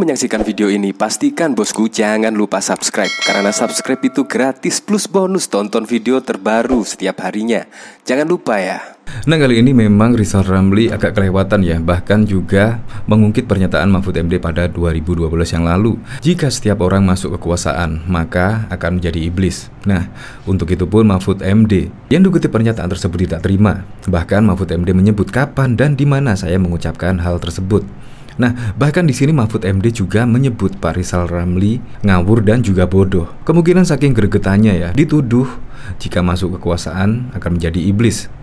menyaksikan video ini, pastikan bosku jangan lupa subscribe. Karena subscribe itu gratis plus bonus tonton video terbaru setiap harinya. Jangan lupa ya. Nah, kali ini memang Rizal Ramli agak kelewatan ya. Bahkan juga mengungkit pernyataan Mahfud MD pada 2012 yang lalu. Jika setiap orang masuk kekuasaan, maka akan menjadi iblis. Nah, untuk itu pun Mahfud MD yang dikutip pernyataan tersebut tidak terima. Bahkan Mahfud MD menyebut kapan dan di mana saya mengucapkan hal tersebut. Nah, bahkan di sini Mahfud MD juga menyebut Pak Rizal Ramli ngawur dan juga bodoh. Kemungkinan saking gregetannya ya, dituduh jika masuk kekuasaan akan menjadi iblis.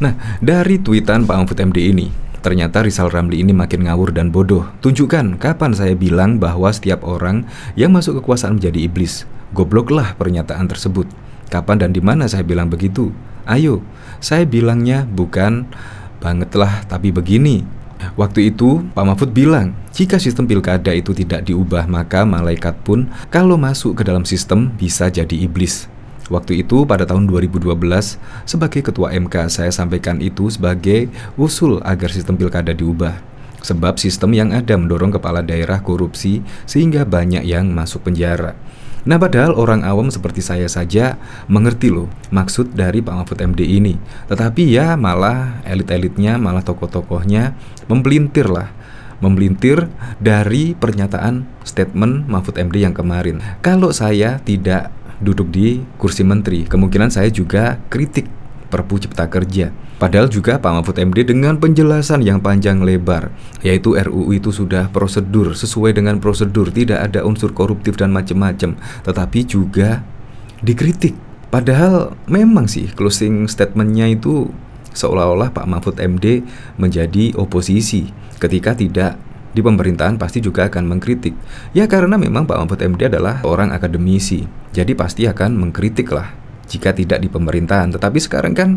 Nah, dari tweetan Pak Mahfud MD ini, ternyata Rizal Ramli ini makin ngawur dan bodoh. Tunjukkan kapan saya bilang bahwa setiap orang yang masuk kekuasaan menjadi iblis. Gobloklah pernyataan tersebut. Kapan dan di mana saya bilang begitu? Ayo, saya bilangnya bukan bangetlah tapi begini. Waktu itu Pak Mahfud bilang, jika sistem pilkada itu tidak diubah, maka malaikat pun kalau masuk ke dalam sistem bisa jadi iblis. Waktu itu pada tahun 2012 sebagai ketua MK saya sampaikan itu sebagai usul agar sistem pilkada diubah. Sebab sistem yang ada mendorong kepala daerah korupsi sehingga banyak yang masuk penjara. Nah, padahal orang awam seperti saya saja mengerti loh maksud dari Pak Mahfud MD ini. Tetapi ya malah elit-elitnya, malah tokoh-tokohnya membelintir dari pernyataan statement Mahfud MD yang kemarin. Kalau saya tidak duduk di kursi menteri, kemungkinan saya juga kritik Perpu Cipta Kerja. Padahal juga Pak Mahfud MD dengan penjelasan yang panjang lebar, yaitu RUU itu sudah prosedur, sesuai dengan prosedur, tidak ada unsur koruptif dan macam-macam, tetapi juga dikritik. Padahal memang sih closing statementnya itu seolah-olah Pak Mahfud MD menjadi oposisi. Ketika tidak di pemerintahan pasti juga akan mengkritik. Ya karena memang Pak Mahfud MD adalah orang akademisi, jadi pasti akan mengkritik lah jika tidak di pemerintahan. Tetapi sekarang kan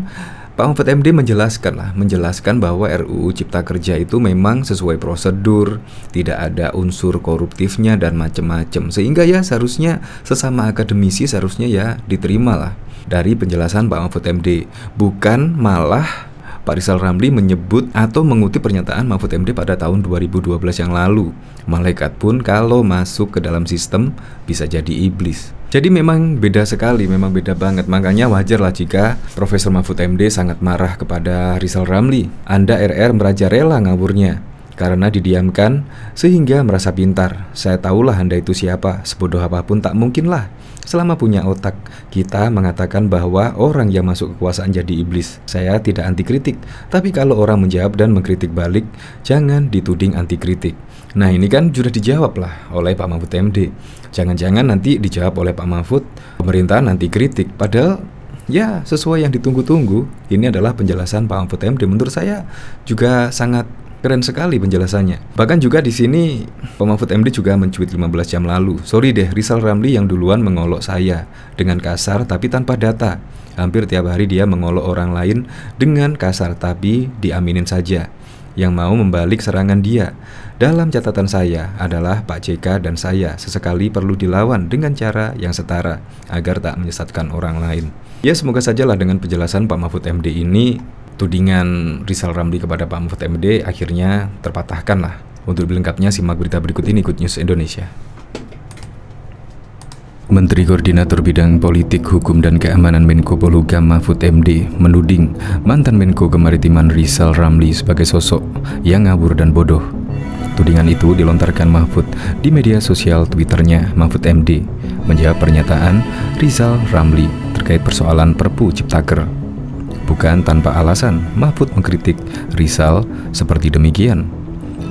Pak Mahfud MD menjelaskan bahwa RUU Cipta Kerja itu memang sesuai prosedur, tidak ada unsur koruptifnya dan macam-macam. Sehingga ya seharusnya sesama akademisi seharusnya ya diterima lah dari penjelasan Pak Mahfud MD. Bukan malah Pak Rizal Ramli menyebut atau mengutip pernyataan Mahfud MD pada tahun 2012 yang lalu. Malaikat pun kalau masuk ke dalam sistem bisa jadi iblis. Jadi memang beda sekali, memang beda banget. Makanya wajarlah jika Profesor Mahfud MD sangat marah kepada Rizal Ramli. Anda RR merajalela ngawurnya karena didiamkan sehingga merasa pintar. Saya tahulah Anda itu siapa, sebodoh apapun tak mungkinlah. Selama punya otak, kita mengatakan bahwa orang yang masuk kekuasaan jadi iblis. Saya tidak anti kritik, tapi kalau orang menjawab dan mengkritik balik, jangan dituding anti kritik. Nah, ini kan sudah dijawab lah oleh Pak Mahfud MD. Jangan-jangan nanti dijawab oleh Pak Mahfud, pemerintahan anti kritik. Padahal ya sesuai yang ditunggu-tunggu. Ini adalah penjelasan Pak Mahfud MD. Menurut saya juga sangat keren sekali penjelasannya. Bahkan juga di sini Pak Mahfud MD juga mencuit 15 jam lalu. Sorry deh, Rizal Ramli yang duluan mengolok saya dengan kasar tapi tanpa data. Hampir tiap hari dia mengolok orang lain dengan kasar tapi diaminin saja. Yang mau membalik serangan dia dalam catatan saya adalah Pak JK dan saya sesekali perlu dilawan dengan cara yang setara agar tak menyesatkan orang lain. Ya semoga sajalah dengan penjelasan Pak Mahfud MD ini tudingan Rizal Ramli kepada Pak Mahfud MD akhirnya terpatahkan lah. Untuk lebih lengkapnya simak berita berikut ini, Good News Indonesia. Menteri Koordinator Bidang Politik, Hukum, dan Keamanan Menko Polhukam Mahfud MD menuding mantan Menko Kemaritiman Rizal Ramli sebagai sosok yang ngawur dan bodoh. Tudingan itu dilontarkan Mahfud di media sosial Twitternya. Mahfud MD menjawab pernyataan Rizal Ramli terkait persoalan Perpu Ciptaker. Bukan tanpa alasan, Mahfud mengkritik Rizal seperti demikian.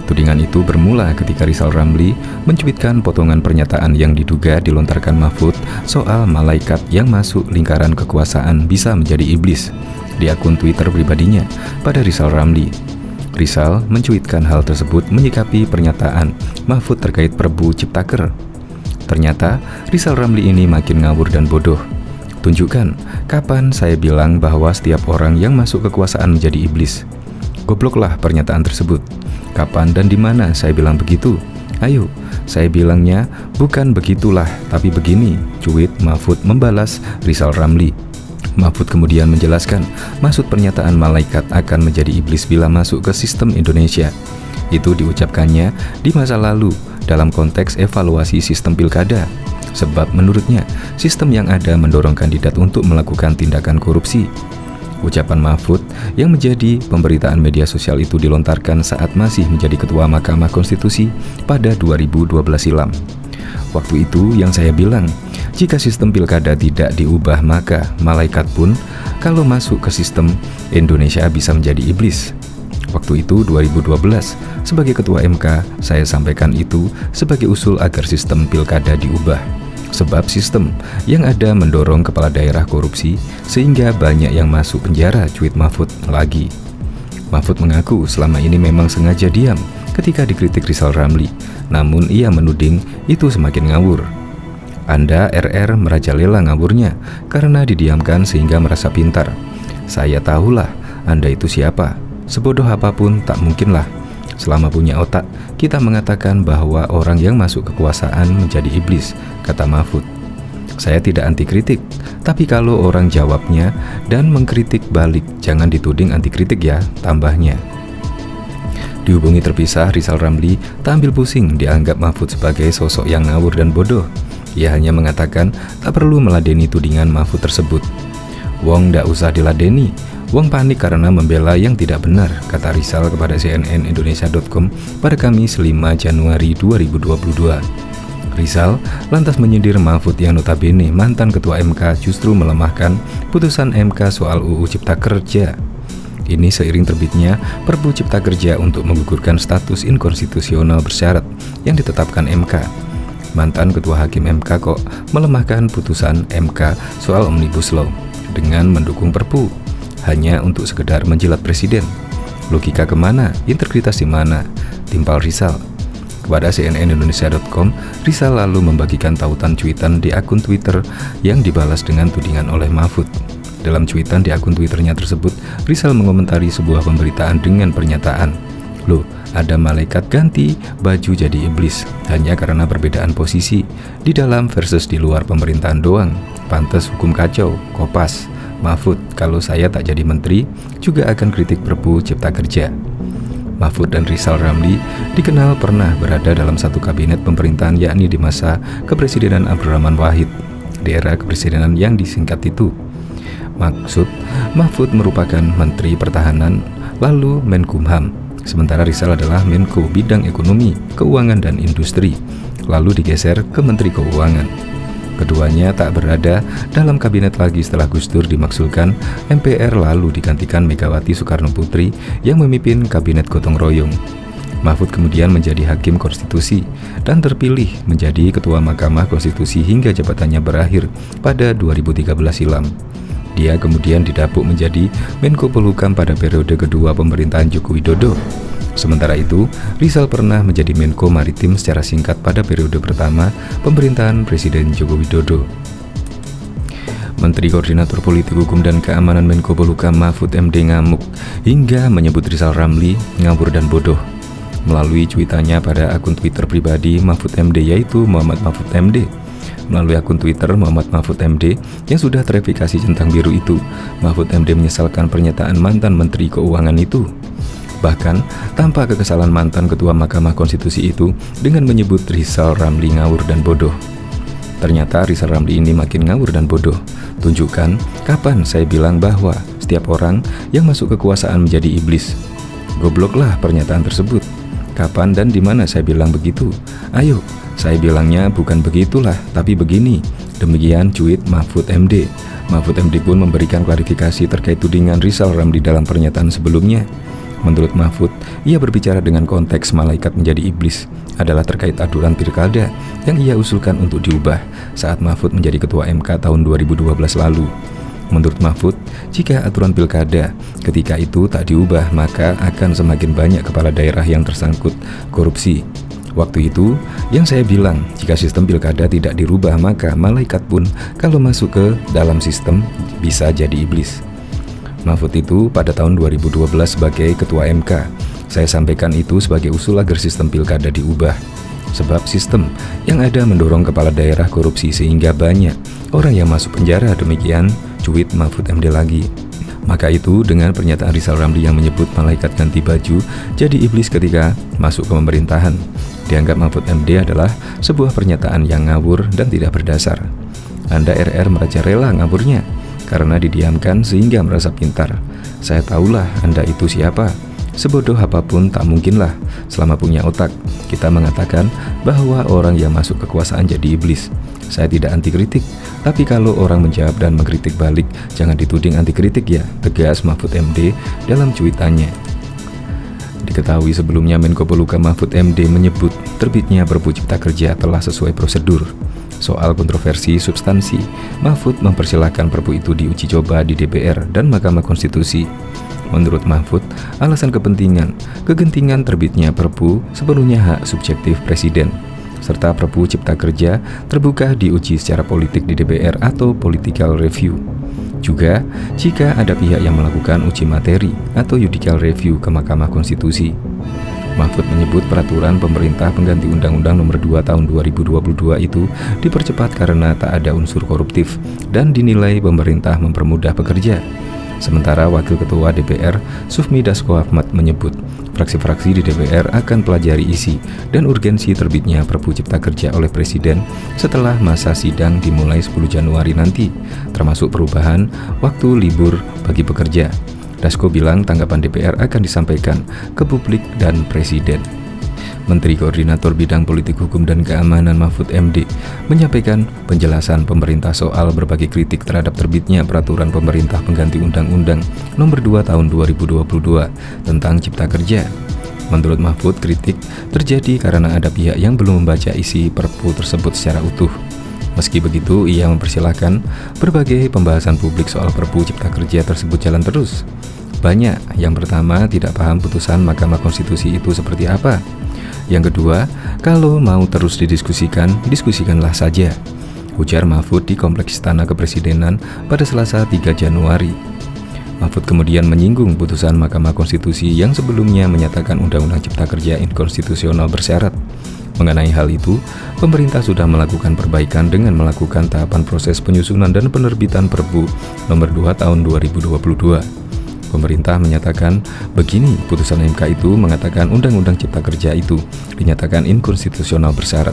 Tudingan itu bermula ketika Rizal Ramli mencuitkan potongan pernyataan yang diduga dilontarkan Mahfud soal malaikat yang masuk lingkaran kekuasaan bisa menjadi iblis di akun Twitter pribadinya pada Rizal Ramli. Rizal mencuitkan hal tersebut menyikapi pernyataan Mahfud terkait Perpu Ciptaker. Ternyata Rizal Ramli ini makin ngawur dan bodoh. Tunjukkan kapan saya bilang bahwa setiap orang yang masuk kekuasaan menjadi iblis. Gobloklah pernyataan tersebut. Kapan dan di mana saya bilang begitu? Ayo, saya bilangnya bukan begitulah, tapi begini, cuit Mahfud membalas Rizal Ramli. Mahfud kemudian menjelaskan maksud pernyataan malaikat akan menjadi iblis bila masuk ke sistem Indonesia. Itu diucapkannya di masa lalu dalam konteks evaluasi sistem pilkada. Sebab menurutnya, sistem yang ada mendorong kandidat untuk melakukan tindakan korupsi. Ucapan Mahfud yang menjadi pemberitaan media sosial itu dilontarkan saat masih menjadi Ketua Mahkamah Konstitusi pada 2012 silam. Waktu itu yang saya bilang, jika sistem pilkada tidak diubah maka malaikat pun kalau masuk ke sistem Indonesia bisa menjadi iblis. Waktu itu 2012, sebagai Ketua MK, saya sampaikan itu sebagai usul agar sistem pilkada diubah. Sebab sistem yang ada mendorong kepala daerah korupsi sehingga banyak yang masuk penjara, cuit Mahfud lagi. Mahfud mengaku selama ini memang sengaja diam ketika dikritik Rizal Ramli, namun ia menuding itu semakin ngawur. Anda RR merajalela ngawurnya karena didiamkan sehingga merasa pintar. Saya tahulah Anda itu siapa. Sebodoh apapun tak mungkinlah. Selama punya otak, kita mengatakan bahwa orang yang masuk kekuasaan menjadi iblis, kata Mahfud. Saya tidak anti kritik, tapi kalau orang jawabnya dan mengkritik balik, jangan dituding anti kritik ya, tambahnya. Dihubungi terpisah, Rizal Ramli tak ambil pusing dianggap Mahfud sebagai sosok yang ngawur dan bodoh. Ia hanya mengatakan tak perlu meladeni tudingan Mahfud tersebut. Wong ndak usah diladeni, wong panik karena membela yang tidak benar, kata Rizal kepada cnnindonesia.com pada Kamis 5 Januari 2022. Rizal lantas menyindir Mahfud yang notabene mantan Ketua MK justru melemahkan putusan MK soal UU Cipta Kerja. Ini seiring terbitnya Perpu Cipta Kerja untuk menggugurkan status inkonstitusional bersyarat yang ditetapkan MK. Mantan Ketua Hakim MK kok melemahkan putusan MK soal Omnibus Law dengan mendukung Perpu hanya untuk sekedar menjilat presiden. Logika kemana? Integritas di mana? Timpal Rizal. Kepada cnnindonesia.com, Rizal lalu membagikan tautan cuitan di akun Twitter yang dibalas dengan tudingan oleh Mahfud. Dalam cuitan di akun Twitternya tersebut, Rizal mengomentari sebuah pemberitaan dengan pernyataan, "Loh, ada malaikat ganti baju jadi iblis hanya karena perbedaan posisi di dalam versus di luar pemerintahan doang. Pantes hukum kacau, kopas. Mahfud, kalau saya tak jadi menteri, juga akan kritik Perpu Cipta Kerja." Mahfud dan Rizal Ramli dikenal pernah berada dalam satu kabinet pemerintahan, yakni di masa kepresidenan Abdurrahman Wahid, di era kepresidenan yang disingkat itu. Maksud, Mahfud merupakan Menteri Pertahanan, lalu Menkumham, sementara Rizal adalah Menko Bidang Ekonomi, Keuangan dan Industri, lalu digeser ke Menteri Keuangan. Keduanya tak berada dalam kabinet lagi setelah Gus Dur dimaksulkan MPR lalu digantikan Megawati Soekarno Putri yang memimpin kabinet gotong royong. Mahfud kemudian menjadi Hakim Konstitusi dan terpilih menjadi Ketua Mahkamah Konstitusi hingga jabatannya berakhir pada 2013 silam. Dia kemudian didapuk menjadi Menko Polhukam pada periode kedua pemerintahan Joko Widodo. Sementara itu, Rizal pernah menjadi Menko Maritim secara singkat pada periode pertama pemerintahan Presiden Joko Widodo. Menteri Koordinator Politik Hukum dan Keamanan Menko Polhukam Mahfud MD ngamuk hingga menyebut Rizal Ramli ngawur dan bodoh. Melalui cuitannya pada akun Twitter pribadi Mahfud MD, yaitu Muhammad Mahfud MD. Melalui akun Twitter Muhammad Mahfud MD yang sudah terverifikasi centang biru itu, Mahfud MD menyesalkan pernyataan mantan Menteri Keuangan itu. Bahkan, tanpa kekesalan mantan Ketua Mahkamah Konstitusi itu dengan menyebut Rizal Ramli ngawur dan bodoh. Ternyata Rizal Ramli ini makin ngawur dan bodoh. Tunjukkan kapan saya bilang bahwa setiap orang yang masuk kekuasaan menjadi iblis. Gobloklah pernyataan tersebut. Kapan dan di mana saya bilang begitu? Ayo, saya bilangnya bukan begitulah, tapi begini. Demikian cuit Mahfud MD. Mahfud MD pun memberikan klarifikasi terkait tudingan Rizal Ramli dalam pernyataan sebelumnya. Menurut Mahfud, ia berbicara dengan konteks malaikat menjadi iblis adalah terkait aturan pilkada yang ia usulkan untuk diubah saat Mahfud menjadi Ketua MK tahun 2012 lalu. Menurut Mahfud, jika aturan pilkada ketika itu tak diubah, maka akan semakin banyak kepala daerah yang tersangkut korupsi. Waktu itu, yang saya bilang, jika sistem pilkada tidak dirubah, maka malaikat pun kalau masuk ke dalam sistem bisa jadi iblis. Mahfud itu pada tahun 2012 sebagai Ketua MK. Saya sampaikan itu sebagai usul agar sistem pilkada diubah. Sebab sistem yang ada mendorong kepala daerah korupsi sehingga banyak orang yang masuk penjara, demikian cuit Mahfud MD lagi. Maka itu dengan pernyataan Rizal Ramli yang menyebut malaikat ganti baju jadi iblis ketika masuk ke pemerintahan, dianggap Mahfud MD adalah sebuah pernyataan yang ngawur dan tidak berdasar. Anda RR merajalela ngawurnya karena didiamkan sehingga merasa pintar. Saya tahulah Anda itu siapa. Sebodoh apapun tak mungkinlah selama punya otak kita mengatakan bahwa orang yang masuk kekuasaan jadi iblis. Saya tidak anti kritik, tapi kalau orang menjawab dan mengkritik balik, jangan dituding anti kritik ya, tegas Mahfud MD dalam cuitannya. Diketahui sebelumnya Menko Polhukam Mahfud MD menyebut terbitnya Perpu Cipta Kerja telah sesuai prosedur. Soal kontroversi substansi, Mahfud mempersilahkan Perpu itu diuji coba di DPR dan Mahkamah Konstitusi. Menurut Mahfud, alasan kegentingan terbitnya Perpu sepenuhnya hak subjektif Presiden, serta Perpu Cipta Kerja terbuka diuji secara politik di DPR atau political review. Juga, jika ada pihak yang melakukan uji materi atau judicial review ke Mahkamah Konstitusi. Mahfud menyebut peraturan pemerintah pengganti Undang-Undang Nomor 2 Tahun 2022 itu dipercepat karena tak ada unsur koruptif dan dinilai pemerintah mempermudah pekerja. Sementara Wakil Ketua DPR, Sufmi Dasko Ahmad menyebut, fraksi-fraksi di DPR akan pelajari isi dan urgensi terbitnya Perpu Cipta Kerja oleh Presiden setelah masa sidang dimulai 10 Januari nanti, termasuk perubahan waktu libur bagi pekerja. Dasko bilang tanggapan DPR akan disampaikan ke publik dan Presiden. Menteri Koordinator Bidang Politik Hukum dan Keamanan Mahfud MD menyampaikan penjelasan pemerintah soal berbagai kritik terhadap terbitnya peraturan pemerintah pengganti Undang-Undang Nomor 2 Tahun 2022 tentang Cipta Kerja. Menurut Mahfud, kritik terjadi karena ada pihak yang belum membaca isi Perpu tersebut secara utuh. Meski begitu, ia mempersilahkan berbagai pembahasan publik soal Perpu Cipta Kerja tersebut jalan terus. Banyak yang pertama tidak paham putusan Mahkamah Konstitusi itu seperti apa. Yang kedua, kalau mau terus didiskusikan, diskusikanlah saja, ujar Mahfud di Kompleks Istana Kepresidenan pada Selasa 3 Januari. Mahfud kemudian menyinggung putusan Mahkamah Konstitusi yang sebelumnya menyatakan Undang-Undang Cipta Kerja inkonstitusional bersyarat. Mengenai hal itu, pemerintah sudah melakukan perbaikan dengan melakukan tahapan proses penyusunan dan penerbitan Perpu Nomor 2 Tahun 2022. Pemerintah menyatakan begini, putusan MK itu mengatakan Undang-Undang Cipta Kerja itu dinyatakan inkonstitusional bersyarat.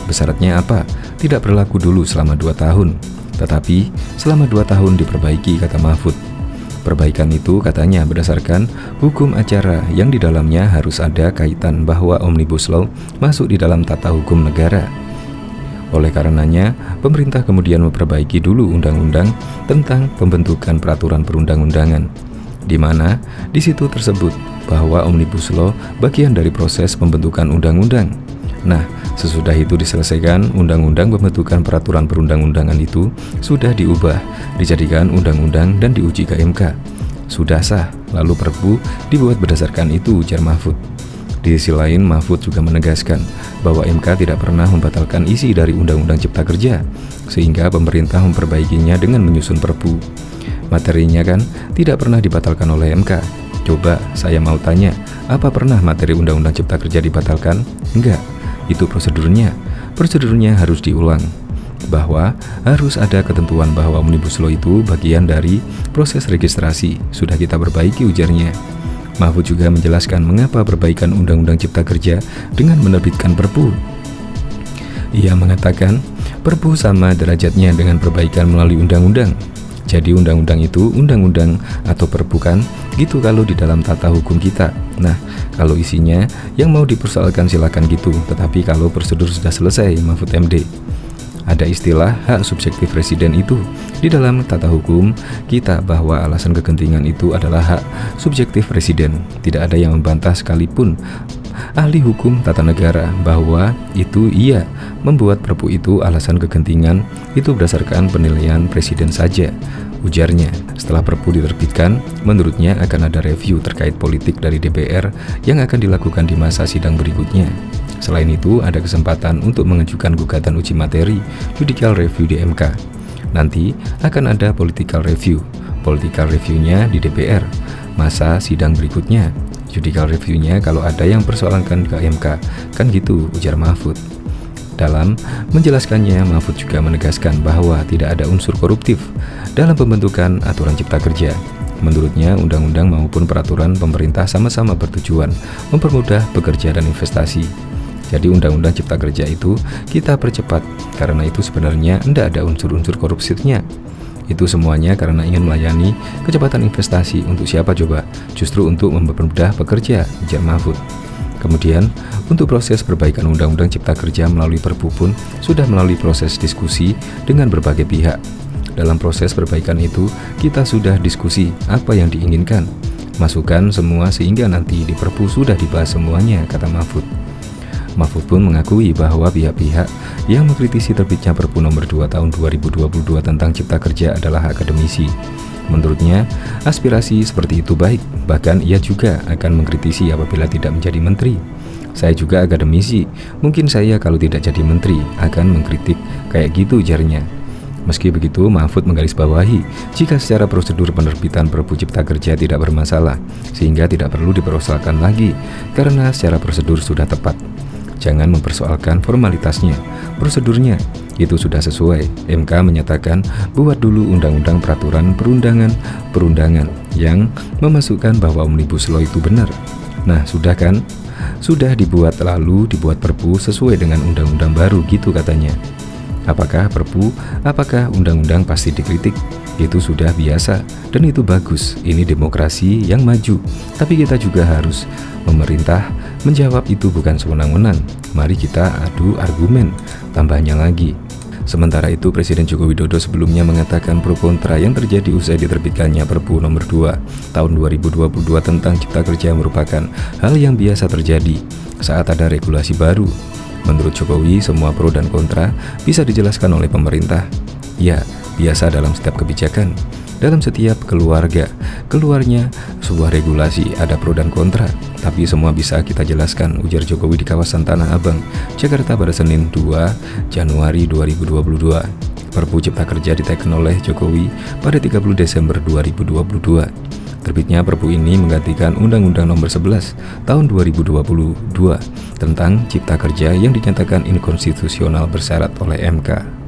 Bersyaratnya apa? Tidak berlaku dulu selama 2 tahun, tetapi selama 2 tahun diperbaiki, kata Mahfud. Perbaikan itu katanya berdasarkan hukum acara yang di dalamnya harus ada kaitan bahwa Omnibus Law masuk di dalam tata hukum negara. Oleh karenanya, pemerintah kemudian memperbaiki dulu undang-undang tentang pembentukan peraturan perundang-undangan, di mana di situ tersebut bahwa Omnibus Law bagian dari proses pembentukan undang-undang. Nah, sesudah itu diselesaikan, undang-undang pembentukan peraturan perundang-undangan itu sudah diubah, dijadikan undang-undang dan diuji ke MK. Sudah sah, lalu Perpu dibuat berdasarkan itu, ujar Mahfud. Di sisi lain, Mahfud juga menegaskan bahwa MK tidak pernah membatalkan isi dari Undang-Undang Cipta Kerja, sehingga pemerintah memperbaikinya dengan menyusun Perpu. Materinya kan tidak pernah dibatalkan oleh MK. Coba saya mau tanya, apa pernah materi Undang-Undang Cipta Kerja dibatalkan? Enggak, itu prosedurnya. Prosedurnya harus diulang. Bahwa harus ada ketentuan bahwa Omnibus Law itu bagian dari proses registrasi. Sudah kita perbaiki, ujarnya. Mahfud juga menjelaskan mengapa perbaikan Undang-Undang Cipta Kerja dengan menerbitkan Perpu. Ia mengatakan, Perpu sama derajatnya dengan perbaikan melalui undang-undang. Jadi undang-undang itu undang-undang atau Perpu kan? Gitu kalau di dalam tata hukum kita. Nah, kalau isinya yang mau dipersoalkan silakan gitu. Tetapi kalau prosedur sudah selesai, Mahfud MD. Ada istilah hak subjektif Presiden itu di dalam tata hukum kita bahwa alasan kegentingan itu adalah hak subjektif Presiden. Tidak ada yang membantah sekalipun ahli hukum tata negara bahwa itu ia membuat Perpu itu alasan kegentingan itu berdasarkan penilaian Presiden saja, ujarnya. Setelah Perpu diterbitkan, menurutnya akan ada review terkait politik dari DPR yang akan dilakukan di masa sidang berikutnya. Selain itu, ada kesempatan untuk mengajukan gugatan uji materi judicial review di MK. Nanti akan ada political review. Political review-nya di DPR. Masa sidang berikutnya, judicial review-nya kalau ada yang persoalankan ke MK. Kan gitu, ujar Mahfud. Dalam menjelaskannya, Mahfud juga menegaskan bahwa tidak ada unsur koruptif dalam pembentukan aturan cipta kerja. Menurutnya, undang-undang maupun peraturan pemerintah sama-sama bertujuan mempermudah pekerja dan investasi. Jadi undang-undang cipta kerja itu kita percepat, karena itu sebenarnya tidak ada unsur-unsur korupsinya. Itu semuanya karena ingin melayani kecepatan investasi. Untuk siapa coba? Justru untuk mempermudah pekerja, ujar Mahfud. Kemudian, untuk proses perbaikan undang-undang cipta kerja melalui Perpu pun sudah melalui proses diskusi dengan berbagai pihak. Dalam proses perbaikan itu, kita sudah diskusi apa yang diinginkan, masukan semua sehingga nanti di Perpu sudah dibahas semuanya, kata Mahfud. Mahfud pun mengakui bahwa pihak-pihak yang mengkritisi terbitnya Perpu nomor 2 tahun 2022 tentang cipta kerja adalah akademisi. Menurutnya, aspirasi seperti itu baik, bahkan ia juga akan mengkritisi apabila tidak menjadi menteri. Saya juga akademisi, mungkin saya kalau tidak jadi menteri akan mengkritik kayak gitu, ujarnya. Meski begitu, Mahfud menggarisbawahi jika secara prosedur penerbitan Perpu Cipta Kerja tidak bermasalah, sehingga tidak perlu dipersoalkan lagi, karena secara prosedur sudah tepat. Jangan mempersoalkan formalitasnya, prosedurnya itu sudah sesuai. MK menyatakan buat dulu undang-undang peraturan perundangan yang memasukkan bahwa Omnibus Law itu benar. Nah, sudah kan? Sudah dibuat, lalu dibuat Perpu sesuai dengan undang-undang baru gitu katanya. Apakah Perpu, apakah undang-undang pasti dikritik? Itu sudah biasa dan itu bagus. Ini demokrasi yang maju. Tapi kita juga harus pemerintah menjawab itu bukan sewenang-wenang. Mari kita adu argumen, tambahnya lagi. Sementara itu, Presiden Joko Widodo sebelumnya mengatakan pro kontra yang terjadi usai diterbitkannya Perpu nomor 2 tahun 2022 tentang cipta kerja merupakan hal yang biasa terjadi saat ada regulasi baru. Menurut Jokowi, semua pro dan kontra bisa dijelaskan oleh pemerintah. Ya, biasa dalam setiap kebijakan, dalam setiap keluarnya sebuah regulasi ada pro dan kontra, tapi semua bisa kita jelaskan, ujar Jokowi di kawasan Tanah Abang, Jakarta pada Senin 2 Januari 2022. Perpu Cipta Kerja diteken oleh Jokowi pada 30 Desember 2022. Terbitnya Perpu ini menggantikan Undang-Undang Nomor 11 Tahun 2022 tentang Cipta Kerja yang dinyatakan inkonstitusional bersyarat oleh MK.